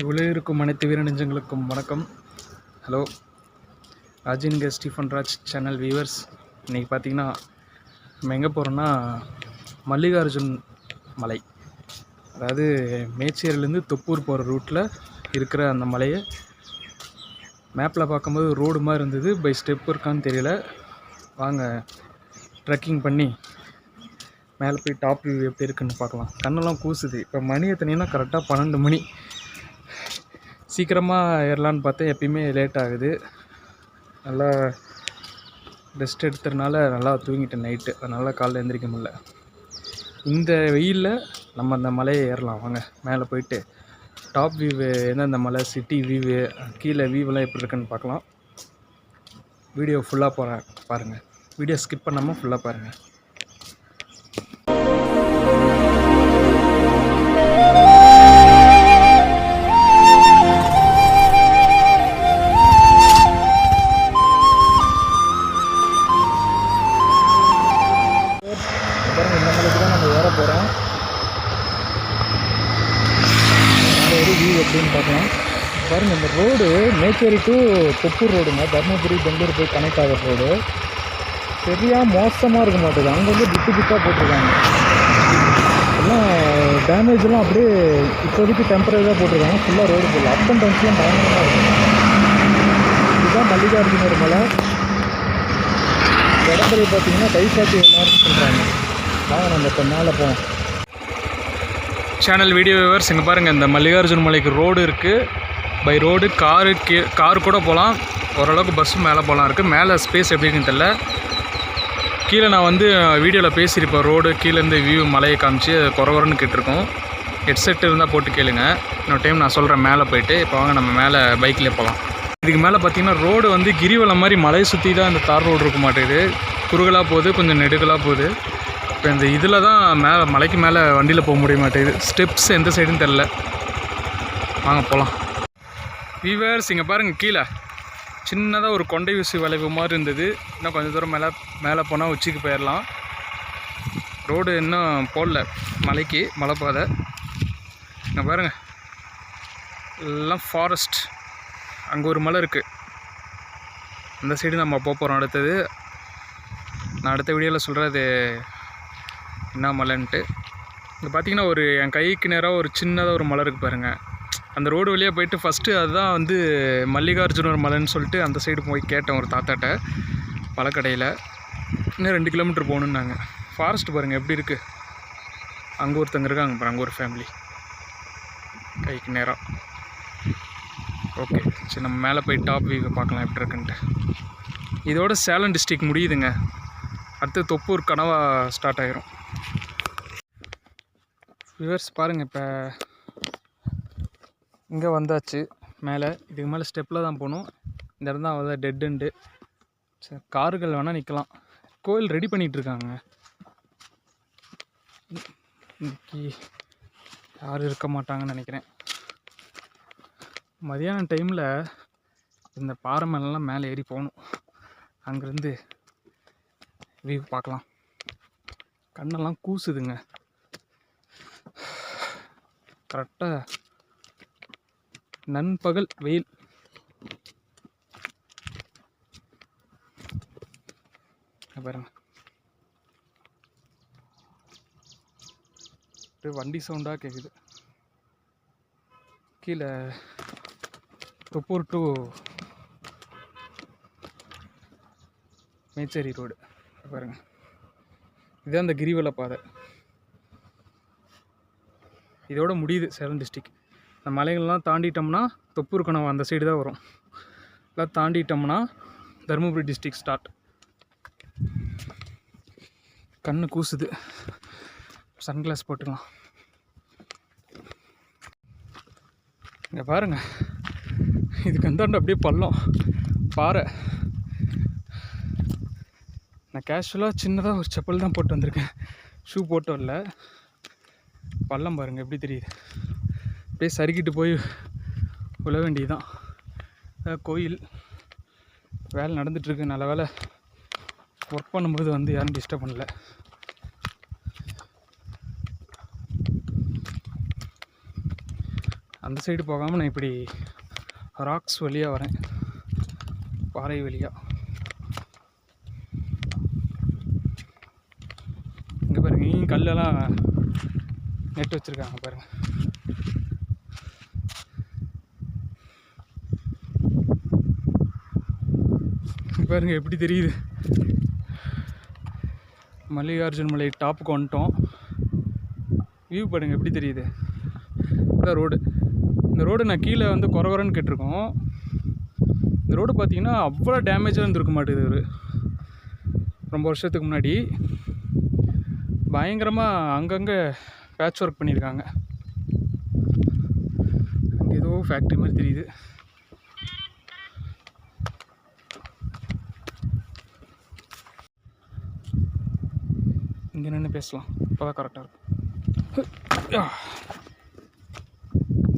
இவ்வளோ இருக்கும் அனைத்து வீரநெஞ்சங்களுக்கும் வணக்கம். ஹலோ ராஜின்க ஸ்டீஃபன் ராஜ் சேனல் வியூவர்ஸ். இன்றைக்கி பார்த்திங்கன்னா நம்ம எங்கே போகிறோன்னா மல்லிகார்ஜுன் மலை, அதாவது மேச்சேரியிலேருந்து தொப்பூர் போகிற ரூட்டில் இருக்கிற அந்த மலையை மேப்பில் பார்க்கும்போது ரோடு மாதிரி இருந்தது. பை ஸ்டெப் இருக்கான்னு தெரியல. வாங்க ட்ரெக்கிங் பண்ணி மேலே போய் டாப் வியூ எப்படி இருக்குன்னு பார்க்கலாம். கண்ணெல்லாம் கூசுது. இப்போ மணி எத்தனைன்னா கரெக்டாக 12 மணி. சீக்கிரமாக ஏறலான்னு பார்த்தா எப்பயுமே லேட் ஆகுது. நல்லா ரெஸ்ட் எடுத்ததுனால நல்லா தூங்கிட்டேன் நைட்டு, அதனால் காலைல எழுந்திரிக்க முடியல. இந்த வெயிலில் நம்ம அந்த மலையை ஏறலாம். வாங்க மேலே போயிட்டு டாப் வியூவு, எந்தெந்த மலை, சிட்டி வியூவு, கீழே வியூவெல்லாம் எப்படி இருக்குன்னு பார்க்கலாம். வீடியோ ஃபுல்லாக பாருங்கள். வீடியோ ஸ்கிப் பண்ணாமல் ஃபுல்லாக பாருங்கள். இந்த மலைக்கு தான் நம்ம ஏற போகிறோம். ஒரு வியூ எப்படின்னு பார்க்கலாம். பாருங்கள், இந்த ரோடு மேச்சேரி டு தொப்பூர் ரோடுங்க. தர்மபுரி பெங்களூர் போய் கனெக்ட் ஆகிற ரோடு சரியாக மோசமாக இருக்க மாட்டேது. அங்கே வந்து டிப்பாக போட்டிருக்காங்க. எல்லாம் டேமேஜெலாம் அப்படியே இப்போதைக்கு டெம்பரரியாக போட்டிருக்காங்க. ஃபுல்லாக ரோடு போடல. அப் அண்ட் டவுன்ஸ்லாம் பயங்கரமாக இருக்கும். இதுதான் மல்லிகார்ஜுனர் மலை. இடத்துல பார்த்தீங்கன்னா கைகாட்டி எல்லாரும் சொல்கிறாங்க. வாங்க நம்ம இப்போ மேலே போவோம். சேனல் வீடியோ வியூவர்ஸ், இங்கே பாருங்கள், இந்த மல்லிகார்ஜுன் மலைக்கு ரோடு இருக்குது. பை ரோடு காரு கூட போகலாம். ஓரளவுக்கு பஸ்ஸும் மேலே போகலாம் இருக்குது. மேலே ஸ்பேஸ் எப்படி இருக்குன்னு தெரியல. கீழே நான் வந்து வீடியோவில் பேசியிருப்பேன். ரோடு கீழேருந்து வியூ மலையை காமிச்சு குறவரன்னு கேட்டிருக்கோம். ஹெட்செட் இருந்தால் போட்டு கேளுங்க. இன்னொரு டைம் நான் சொல்கிறேன் மேலே போயிட்டு. இப்போ வாங்க நம்ம மேலே பைக்கில் போகலாம். இதுக்கு மேலே பார்த்திங்கன்னா ரோடு வந்து கிரிவலம் மாதிரி மலையை சுற்றி தான் இந்த தார் ரோடு இருக்க மாட்டேங்குது. குறுகலாக போகுது, கொஞ்சம் நெடுகலாக போகுது. இப்போ இந்த இதில் தான் மேலே மலைக்கு மேலே வண்டியில் போக முடிய மாட்டேங்குது. ஸ்டெப்ஸ் எந்த சைடுன்னு தெரில. வாங்க போகலாம். வியூவர்ஸ், இங்கே பாருங்கள், கீழே சின்னதாக ஒரு கொண்டை ஊசி வளைவு மாதிரி இருந்தது. இன்னும் கொஞ்சம் தூரம் மேலே போனால் உச்சிக்கு போயிடலாம். ரோடு இன்னும் போடல மலைக்கு, மலைப்பாதை. இங்கே பாருங்கள், எல்லாம் ஃபாரஸ்ட். அங்கே ஒரு மலை இருக்குது. அந்த சைடு நம்ம போகிறோம். அடுத்தது நான் அடுத்த வீடியோவில் சொல்கிறேன் அது என்ன மலைன்ட்டு. இங்கே பார்த்தீங்கன்னா ஒரு என் கைக்கு நேராக ஒரு சின்னதாக ஒரு மலை இருக்குது பாருங்கள். அந்த ரோடு வழியாக போயிட்டு ஃபஸ்ட்டு அதுதான் வந்து மல்லிகார்ஜுனர் மலைன்னு சொல்லிட்டு அந்த சைடு போய் கேட்டேன் ஒரு தாத்தாட்ட பழக்கடையில். இன்னும் 2 கிலோமீட்டர் போகணுன்னாங்க. ஃபாரஸ்ட் பாருங்கள் எப்படி இருக்குது. அங்கே ஒருத்தங்க இருக்காங்க பாருங்கள், அங்கே ஒரு ஃபேமிலி கைக்கு நேராக. ஓகே, சரி நம்ம மேலே போய் டாப் வியூவை பார்க்கலாம் எப்படி இருக்குன்ட்டு. இதோட சேலம் டிஸ்ட்ரிக்ட் முடியுதுங்க. அடுத்து தொப்பூர் கனவா ஸ்டார்ட் ஆகிரும். வியூவர்ஸ் பாருங்கள், இப்போ இங்கே வந்தாச்சு மேலே. இதுக்கு மேலே ஸ்டெப்பில் தான் போகணும். இந்த இடம் தான் வந்து டெட் எண்டு. சரி, கார்கள் வேணால் நிற்கலாம். கோயில் ரெடி பண்ணிகிட்ருக்காங்க. இன்னைக்கு யாரும் இருக்க மாட்டாங்கன்னு நினைக்கிறேன். மதியான டைமில் இந்த பாறை மேலெலாம் மேலே ஏறி போகணும். அங்கேருந்து வியூ பார்க்கலாம். கண்ணெல்லாம் கூசுதுங்க. கரெக்டாக நண்பகல் வெயில். பாருங்க, வண்டி சவுண்டாக கேட்குது. கீழே தொப்பூர் டு மேச்சேரி ரோடு பாருங்கள். இதுதான் அந்த கிரிவல பாதை. இதோட முடியுது சேலம் டிஸ்ட்ரிக். இந்த மலைகள்லாம் தாண்டிட்டோம்னா தொப்பூர் கனவா அந்த சைடு தான் வரும். எல்லாம் தாண்டிட்டோம்னா தருமபுரி டிஸ்ட்ரிக் ஸ்டார்ட். கண்ணு கூசுது. சன்கிளாஸ் போட்டுக்கலாம். இங்கே பாருங்கள், இதுக்கு அந்தாண்டு அப்படியே பள்ளம் பாறை. நான் கேஷுவலாக சின்னதாக ஒரு செப்பல் தான் போட்டு வந்திருக்கேன். ஷூ போட்டு வரல. பள்ளம் பாருங்கள் எப்படி தெரியுது. அப்படியே சறுக்கிட்டு போய் விழ வேண்டியதுதான். கோயில் வேலை நடந்துகிட்ருக்கு. நல்ல வேலை ஒர்க் பண்ணும்போது வந்து யாரும் டிஸ்டர்ப் பண்ணல. அந்த சைடு போகாமல் நான் இப்படி ராக்ஸ் வழியாக வரேன், பாறை வழியாக. இங்கே பாருங்கள், இங்கேயும் கல்லெல்லாம் நெட்டு வச்சுருக்காங்க பாருங்கள். பாருங்கள் எப்படி தெரியுது. மல்லிகார்ஜுன் மலை டாப்புக்கு வந்துட்டோம். வியூ பாருங்கள் எப்படி தெரியுது. இதான் ரோடு. இந்த ரோடு நான் கீழே வந்து குறன்னு கேட்டிருக்கோம். இந்த ரோடு பார்த்தீங்கன்னா அவ்வளோ டேமேஜாக இருந்திருக்க மாட்டேது. ஒரு ரொம்ப வருஷத்துக்கு முன்னாடி பயங்கரமாக அங்கங்கே பேட்ச் ஒர்க் பண்ணியிருக்காங்க. அங்கே ஏதோ ஃபேக்ட்ரி மாதிரி தெரியுது. இங்கே நின்று பேசலாம், இப்போ தான் கரெக்டாக இருக்கும்.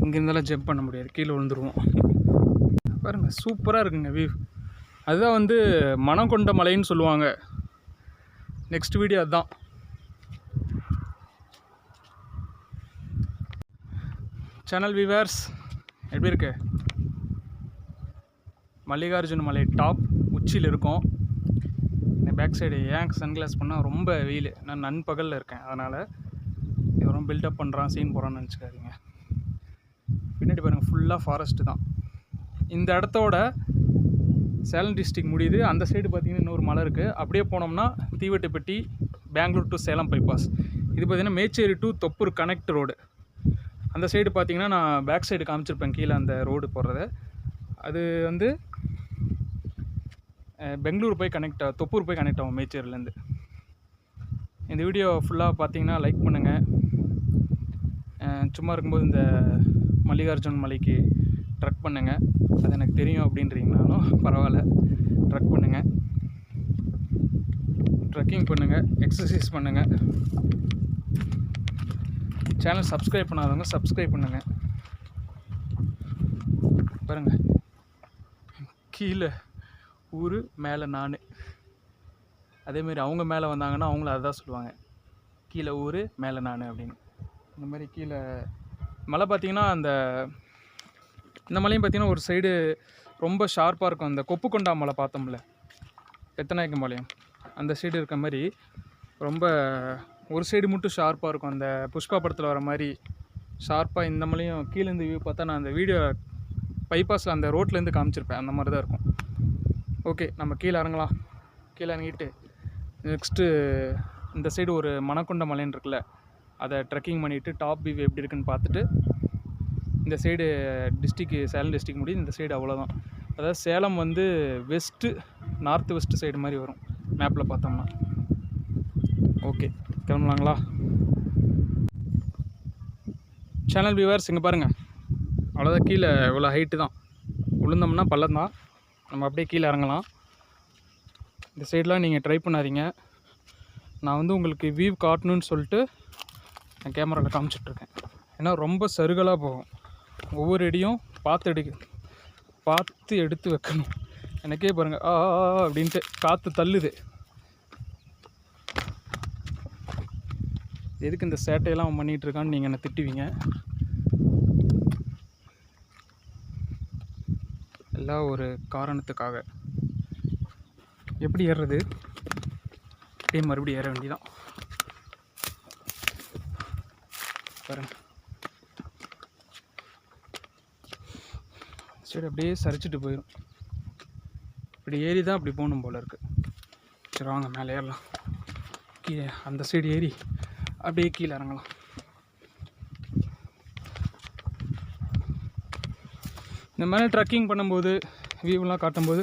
இங்கே இருந்தாலும் ஜம்ப் பண்ண முடியாது, கீழே விழுந்துருவோம். பாருங்கள் சூப்பராக இருக்குங்க வியூ. அதுதான் வந்து மனம் கொண்ட மலைன்னு சொல்லுவாங்க. நெக்ஸ்ட் வீடியோ அதுதான். சேனல் வியூவர்ஸ் எப்படி இருக்கு? மல்லிகார்ஜுன் மலை டாப் உச்சியில் இருக்கும். பேக் சைடு ஏன் சன்கிளாஸ் பண்ணால் ரொம்ப வெயில், நான் நண்பகலில் இருக்கேன், அதனால் இவரும் பில்டப் பண்ணுறான், சீன் போகிறான்னு நினச்சிக்காதீங்க. பின்னாடி பாருங்கள் ஃபுல்லாக ஃபாரஸ்ட்டு தான். இந்த இடத்தோட சேலம் டிஸ்ட்ரிக் முடியுது. அந்த சைடு பார்த்திங்கன்னா இன்னொரு மலை இருக்குது. அப்படியே போனோம்னா தீவெட்டிப்பட்டி, பெங்களூர் டு சேலம் பைபாஸ். இது பார்த்திங்கன்னா Mecheri to Thoppur connect road. அந்த சைடு பார்த்திங்கன்னா நான் பேக் சைடு காமிச்சிருப்பேன் கீழே அந்த ரோடு போடுறது. அது வந்து பெங்களூர் போய் தொப்பூர் போய் கனெக்ட் ஆகும் மேச்சேரிலேருந்து. இந்த வீடியோ ஃபுல்லாக பார்த்தீங்கன்னா லைக் பண்ணுங்கள். சும்மா இருக்கும்போது இந்த மல்லிகார்ஜுன் மலைக்கு ட்ரக் பண்ணுங்கள். அது எனக்கு தெரியும் அப்படின்றீங்கனாலும் பரவாயில்ல, ட்ரக் பண்ணுங்கள், ட்ரக்கிங் பண்ணுங்கள், எக்ஸசைஸ் பண்ணுங்கள். சேனல் சப்ஸ்கிரைப் பண்ணாதவங்க சப்ஸ்கிரைப் பண்ணுங்கள். பாருங்கள் கீழே ஊர், மேலே நான். அதேமாரி அவங்க மேலே வந்தாங்கன்னா அவங்களும் அதுதான் சொல்லுவாங்க, கீழே ஊர் மேலே நான் அப்படின்னு. இந்த மாதிரி கீழே மலை பார்த்திங்கன்னா இந்த மலையும் பார்த்திங்கன்னா ஒரு சைடு ரொம்ப ஷார்ப்பாக இருக்கும். அந்த கொப்புக்கொண்டா மலை பார்த்தோம்ல, பெத்தநாயக்கம் பாளையம், அந்த சைடு இருக்க மாதிரி ரொம்ப ஒரு சைடு மட்டும் ஷார்ப்பாக இருக்கும். அந்த புஷ்பா படத்தில் வர மாதிரி ஷார்ப்பாக. இந்த மலையும் கீழேருந்து வியூ பார்த்தா நான் அந்த வீடியோ பைபாஸில் அந்த ரோட்லேருந்து காமிச்சிருப்பேன், அந்த மாதிரி தான் இருக்கும். ஓகே, நம்ம கீழே இறங்கலாம். கீழே இறங்கிட்டு நெக்ஸ்ட்டு இந்த சைடு ஒரு மணக்கொண்ட மலைன்னு இருக்குல்ல, அதை ட்ரெக்கிங் பண்ணிவிட்டு டாப் வியூ எப்படி இருக்குன்னு பார்த்துட்டு இந்த சைடு டிஸ்ட்ரிக்கு சேலம் டிஸ்ட்ரிக் முடியுது. இந்த சைடு அவ்வளோதான். அதாவது சேலம் வந்து நார்த் வெஸ்ட்டு சைடு மாதிரி வரும் மேப்பில் பார்த்தோம்னா. ஓகே, கிளம்பலாங்களா? சேனல் வியூவர்ஸ் இங்கே பாருங்கள், அவ்வளோதான். கீழே இவ்வளோ ஹைட்டு தான், விழுந்தோம்னா பள்ளம் தான். நம்ம அப்படியே கீழே இறங்கலாம். இந்த சைடெலாம் நீங்கள் ட்ரை பண்ணாதீங்க. நான் வந்து உங்களுக்கு வியூ காட்டணுன்னு சொல்லிட்டு நான் கேமராவில் காமிச்சிட்ருக்கேன். ஏன்னா ரொம்ப சருகலாக போகும். ஒவ்வொரு அடியும் பார்த்து எடுத்து வைக்கணும். எனக்கே பாருங்கள் அப்படின்ட்டு காற்று தள்ளுது. எதுக்கு இந்த சேட்டையெல்லாம் பண்ணிகிட்ருக்கான்னு நீங்கள் என்ன திட்டுவீங்க. எல்லாம் ஒரு காரணத்துக்காக. எப்படி ஏறுறது? அப்படியே மறுபடியும் ஏற வேண்டியதான். பாருங்க, சரி அப்படியே சரிச்சுட்டு போயிடும். இப்படி ஏறி தான் அப்படி போகணும் போல் இருக்குது. சரி வாங்க மேலே ஏறலாம். கீழே அந்த சைடு ஏறி அப்படியே கீழே இறங்கலாம். இந்த மாதிரி ட்ரக்கிங் பண்ணும்போது வியூவெலாம் காட்டும்போது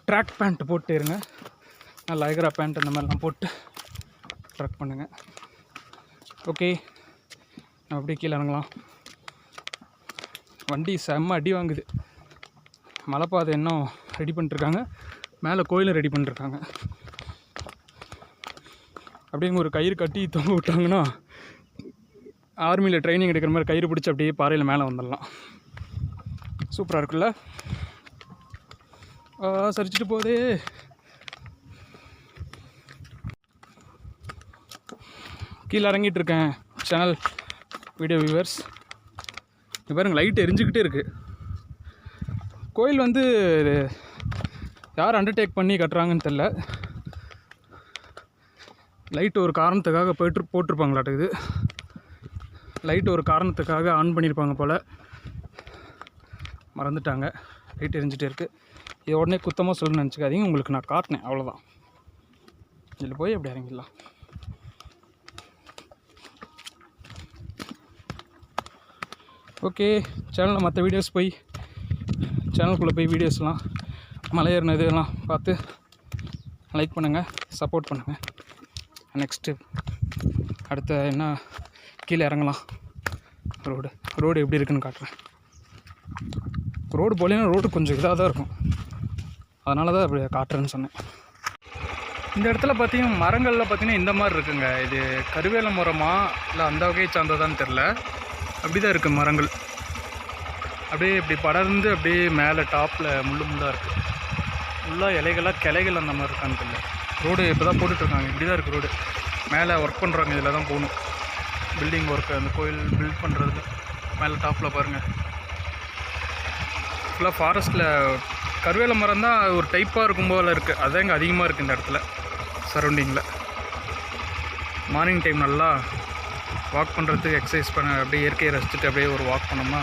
ட்ராக் பேண்ட் போட்டு இருங்க. லைக்ரா பேண்ட் அந்த மாதிரிலாம் போட்டு ட்ரக் பண்ணுங்கள். ஓகே, நம்ம அப்படியே கீழே இறங்கலாம். வண்டி செம்ம அடி வாங்குது. மலைப்பாதை இன்னும் ரெடி பண்ணிட்டுருக்காங்க, மேலே கோயிலும் ரெடி பண்ணிட்டுருக்காங்க. அப்படியே ஒரு கயிறு கட்டி தொங்க விட்டாங்கன்னா ஆர்மியில் ட்ரைனிங் எடுக்கிற மாதிரி கயிறு பிடிச்சி அப்படியே பாறையில் மேலே வந்துடலாம். சூப்பராக இருக்குல்ல? சரிச்சிட்டு போதே. கீழே இறங்கிட்டு இருக்கேன் சேனல் வீடியோ வியூவர்ஸ். பாருங்க லைட் எரிஞ்சுக்கிட்டே இருக்குது. கோயில் வந்து யார் அண்டர்டேக் பண்ணி கட்டுறாங்கன்னு தெரில. லைட் ஒரு காரணத்துக்காக போட்டிருப்பாங்களாட்டுக்குது. லைட் ஒரு காரணத்துக்காக ஆன் பண்ணியிருப்பாங்க போல், மறந்துட்டாங்க. லைட் எரிஞ்சிட்டே இருக்குது. இது உடனே குத்தமாக சொல்லணும்னு நினச்சிக்காதீங்க, உங்களுக்கு நான் காட்டினேன் அவ்வளோதான். இதில் போய் அப்படி இறங்கிடலாம். ஓகே, சேனலில் மற்ற வீடியோஸ் போய் சேனலுக்குள்ளே போய் வீடியோஸ்லாம் மலை ஏறின இதெல்லாம் பார்த்து லைக் பண்ணுங்கள், சப்போர்ட் பண்ணுங்கள். நெக்ஸ்ட்டு அடுத்த என்ன கீழே இறங்கலாம். ரோடு எப்படி இருக்குதுன்னு காட்டுறேன். ரோடு போலேன்னா ரோடு கொஞ்சம் இதாக தான் இருக்கும், அதனால தான் அப்படி காட்டுறேன்னு சொன்னேன். இந்த இடத்துல பார்த்தீங்கன்னா மரங்களில் பார்த்தீங்கன்னா இந்த மாதிரி இருக்குங்க. இது கருவேல மரமா இல்லை அந்த வகையை சார்ந்ததான்னு தெரில, அப்படி தான் இருக்குது மரங்கள். அப்படியே இப்படி படர்ந்து அப்படியே மேலே டாப்பில் முள்ளாக இருக்குது. ஃபுல்லாக இலைகளாக கிளைகள் அந்த மாதிரி இருக்கான்னு தெரியல. ரோடு இப்போ தான் போட்டுட்ருக்காங்க. இப்படி தான் இருக்குது ரோடு. மேலே ஒர்க் பண்ணுறாங்க, இதில் தான் போகணும். பில்டிங் ஒர்க்கு, அந்த கோயில் பில்ட் பண்ணுறதுல மேலே டாப்பில் பாருங்கள். ஃபுல்லாக ஃபாரஸ்ட்டில் கருவேல மரம் தான் ஒரு டைப்பாக இருக்கும் போல் இருக்குது. அதுதான் இங்கே அதிகமாக இருக்குது இந்த இடத்துல சரௌண்டிங்கில். மார்னிங் டைம் நல்லா வாக் பண்ணுறதுக்கு, எக்ஸசைஸ் பண்ண, அப்படியே இயற்கையை ரசிச்சுட்டு அப்படியே ஒரு வாக் பண்ணோம்னா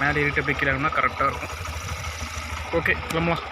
மேலே ஏறிட்டு அப்படியே கீழே கரெக்டாக இருக்கும். ஓகே, கிளம்பலாம்.